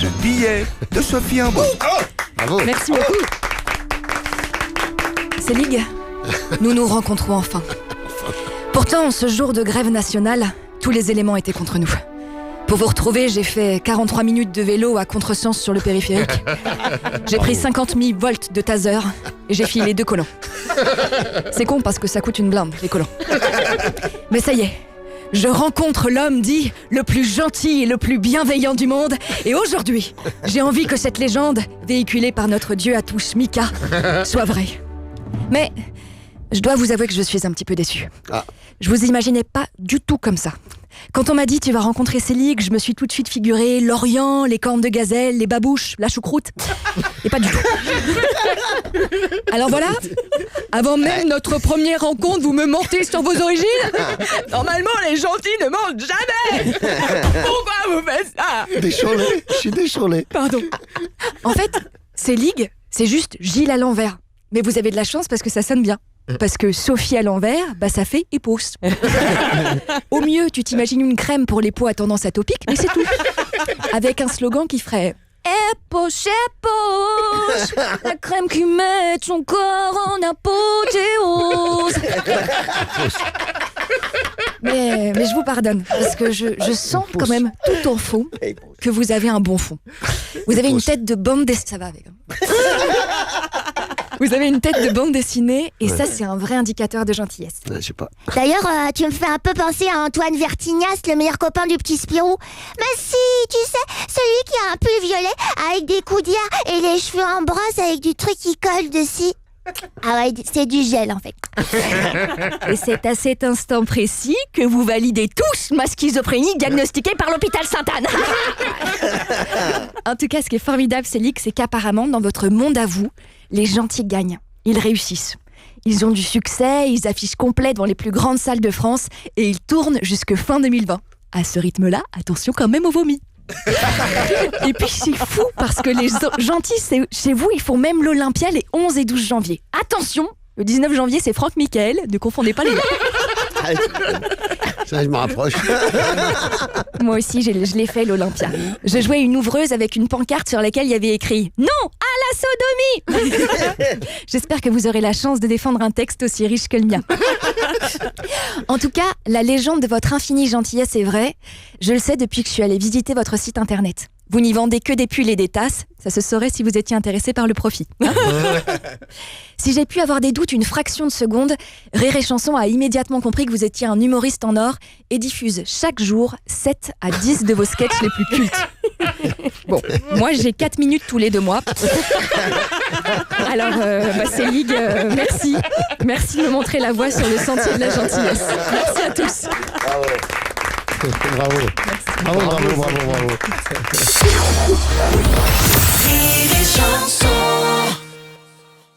Le billet de Sophie Ambo. Bravo. Merci beaucoup. Célig, nous nous rencontrons enfin. Pourtant, ce jour de grève nationale, tous les éléments étaient contre nous. Pour vous retrouver, j'ai fait 43 minutes de vélo à contresens sur le périphérique. J'ai pris 50 000 volts de taser et j'ai filé 2 collants. C'est con parce que ça coûte une blinde, les collants. Mais ça y est, je rencontre l'homme dit le plus gentil et le plus bienveillant du monde. Et aujourd'hui, j'ai envie que cette légende, véhiculée par notre dieu à tous, Mika, soit vraie. Mais je dois vous avouer que je suis un petit peu déçue. Je vous imaginais pas du tout comme ça. Quand on m'a dit tu vas rencontrer Célig, je me suis tout de suite figuré l'Orient, les cornes de gazelle, les babouches, la choucroute. Et pas du tout. Alors voilà, avant même notre première rencontre, vous me mentez sur vos origines. Normalement, les gentils ne mentent jamais. Pourquoi vous faites ça? Décholé, je suis décholé. Pardon. En fait, Célig, c'est juste Gilles à l'envers. Mais vous avez de la chance parce que ça sonne bien. Parce que Sophie à l'envers, ça fait épouse. Au mieux, tu t'imagines une crème pour les peaux à tendance atopique, mais c'est tout. Avec un slogan qui ferait épouse, épouse, la crème qui met ton corps en apothéose. Mais je vous pardonne, parce que je sens quand même tout au fond que vous avez un bon fond. Vous avez une tête de bande dessinée. Ça va avec. Vous avez une tête de bande dessinée et ça, c'est un vrai indicateur de gentillesse. Je sais pas. D'ailleurs, tu me fais un peu penser à Antoine Vertignas, le meilleur copain du petit Spirou. Mais si, tu sais, celui qui a un pull violet avec des coudières et les cheveux en brosse avec du truc qui colle dessus. Ah ouais, c'est du gel en fait. Et c'est à cet instant précis que vous validez tous ma schizophrénie diagnostiquée par l'hôpital Sainte-Anne. En tout cas, ce qui est formidable, Célig, c'est qu'apparemment, dans votre monde à vous, les gentils gagnent. Ils réussissent. Ils ont du succès, ils affichent complet dans les plus grandes salles de France et ils tournent jusque fin 2020. À ce rythme-là, attention quand même au vomi. Et puis c'est fou parce que les gentils chez vous, ils font même l'Olympia les 11 et 12 janvier. Attention, le 19 janvier, c'est Franck Michael, ne confondez pas les deux. Ça, je me rapproche. Moi aussi, je l'ai fait l'Olympia. Je jouais une ouvreuse avec une pancarte sur laquelle il y avait écrit « Non à la sodomie !» J'espère que vous aurez la chance de défendre un texte aussi riche que le mien. En tout cas, la légende de votre infinie gentillesse est vraie. Je le sais depuis que je suis allée visiter votre site internet. Vous n'y vendez que des pulls et des tasses. Ça se saurait si vous étiez intéressé par le profit. Si j'ai pu avoir des doutes une fraction de seconde, Rire et Chanson a immédiatement compris que vous étiez un humoriste en or et diffuse chaque jour 7 à 10 de vos sketchs les plus cultes. Bon, moi j'ai 4 minutes tous les 2 mois. Alors, Célig, merci. Merci de me montrer la voie sur le sentier de la gentillesse. Merci à tous. Bravo. Bravo, bravo, bravo, bravo. Rire et Chanson.